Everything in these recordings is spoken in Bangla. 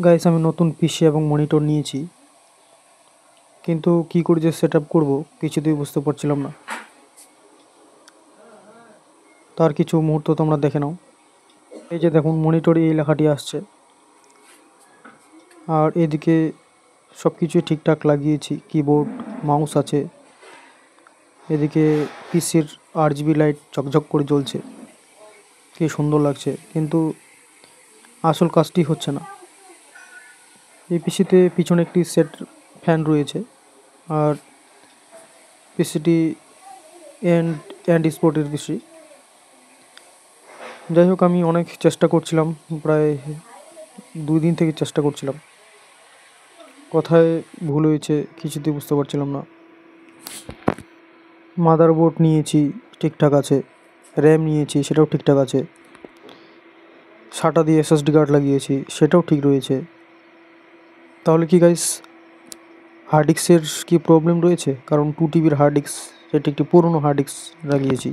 গাইস আমি নতুন পিসি এবং মনিটর নিয়েছি, কিন্তু কি করে যে সেট আপ করবো কিছুতেই বুঝতে পারছিলাম না। তার কিছু মুহূর্ত তোমরা দেখে নাও। এই যে দেখুন মনিটরে এই লেখাটি আসছে, আর এদিকে সব কিছুই ঠিকঠাক লাগিয়েছি, কিবোর্ড মাউস আছে। এদিকে পিসির RGB লাইট ঝকঝক করে জ্বলছে, কি সুন্দর লাগছে, কিন্তু আসল কাজটি হচ্ছে না। এই পিসিতে পিছনে একটি সেট ফ্যান রয়েছে, আর পিসিটি অ্যান্ড স্পোর্টের পিসি। যাই হোক, আমি অনেক চেষ্টা করছিলাম, প্রায় 2 দিন থেকে চেষ্টা করছিলাম। কোথায় ভুল হয়েছে কিছুতেই বুঝতে পারছিলাম না। মাদারবোর্ড নিয়েছি, ঠিকঠাক আছে। র্যাম নিয়েছি, সেটাও ঠিকঠাক আছে। SATA দিয়ে SSD কার্ড লাগিয়েছি, সেটাও ঠিক রয়েছে। তাহলে কি গাইস হার্ড ডিস্কের কি প্রবলেম রয়েছে? কারণ 2 TBর হার্ড ডিস্ক, সেটি একটি পুরনো হার্ড ডিস্ক লাগিয়েছি।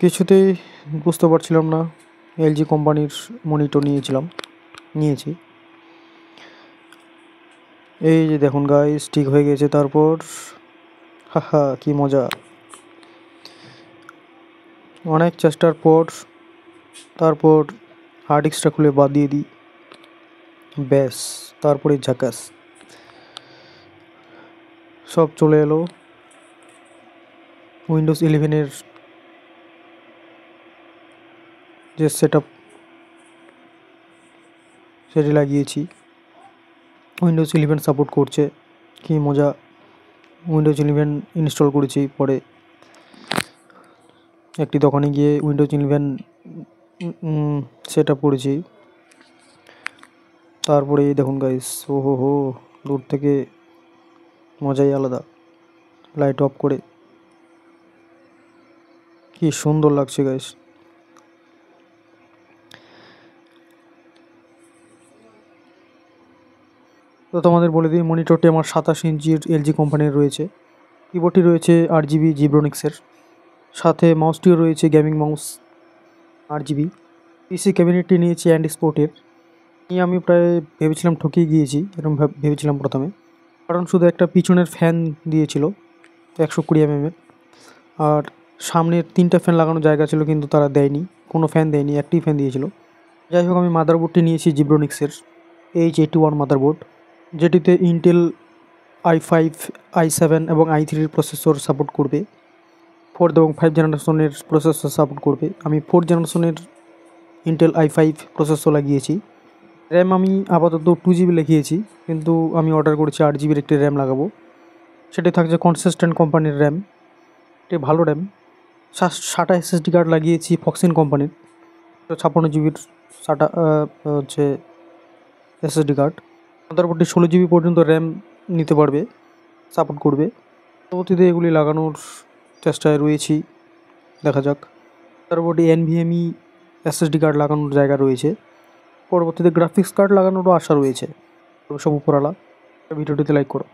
কিছুতেই বুঝতে পারছিলাম না। LG কোম্পানির মনিটর নিয়েছি। এই যে দেখুন গাইস, ঠিক হয়ে গেছে। তারপর হাহা, কি মজা! অনেক চেষ্টার পর তারপর হার্ড ডিস্কটা খুলে বাদ দিয়ে দিই, ব্যাস তারপরে ঝাকাস সব চলে এলো। উইন্ডোজ 11-এর যে সেট আপ সেটি লাগিয়েছি, উইন্ডোজ 11 সাপোর্ট করছে, কি মজা! উইন্ডোজ 11 ইনস্টল করেছি, পরে একটি দোকানে গিয়ে উইন্ডোজ 11 সেট আপ করেছি। তারপরে দেখুন গাইস, ওহো হো, দূর থেকে মজাই আলাদা। লাইট অফ করে কি সুন্দর লাগছে গাইস। তো তোমাদের বলে দিই, মনিটরটি আমার 27 ইঞ্চির LG কোম্পানির রয়েছে। কিবোর্ডটি রয়েছে RGB জিব্রনিক্সের, সাথে মাউসটিও রয়েছে গেমিং মাউস RGB। পিসি ক্যাবিনেটটি নিয়েছি অ্যান্ড স্পোর্টের। নিয়ে আমি প্রায় ভেবেছিলাম ঠকিয়ে গিয়েছি, এরকম ভেবেছিলাম প্রথমে, কারণ শুধু একটা পিছনের ফ্যান দিয়েছিল 120 mm, আর সামনের 3টা ফ্যান লাগানোর জায়গা ছিল, কিন্তু তারা দেয়নি, কোনো ফ্যান দেয়নি, একটি ফ্যান দিয়েছিল। যাই হোক, আমি মাদারবোর্ডটি নিয়েছি জিব্রনিক্সের H81 মাদারবোর্ড, যেটিতে ইন্টেল i5, i7 এবং i3 প্রসেসর সাপোর্ট করবে। 4 এবং 5 জেনারেশনের প্রসেসর সাপোর্ট করবে। আমি 4 জেনারেশনের ইন্টেল i5 প্রসেসর লাগিয়েছি। র্যাম আমি আপাতত 2 GB লিখিয়েছি, কিন্তু আমি অর্ডার করেছি 8 GBর একটি র্যাম লাগাবো। সেটি থাকছে কনসিস্টেন্ট কোম্পানির র্যাম, একটি ভালো র্যাম। SATA SSD কার্ড লাগিয়েছি ফক্সিন কোম্পানির, 56 GBর SATA হচ্ছে SSD কার্ড। মাদারবোর্ডটি 16 GB পর্যন্ত র্যাম নিতে পারবে, সাপোর্ট করবে। পরবর্তীতে এগুলি লাগানোর চেষ্টায় রয়েছি, দেখা যাক। মাদারবোর্ডে NVMe SSD কার্ড লাগানোর জায়গা রয়েছে। পরবর্তীতে গ্রাফিক্স কার্ড লাগানোরও আশা রয়েছে। সব উপরালা। ভিডিওটিতে লাইক করো।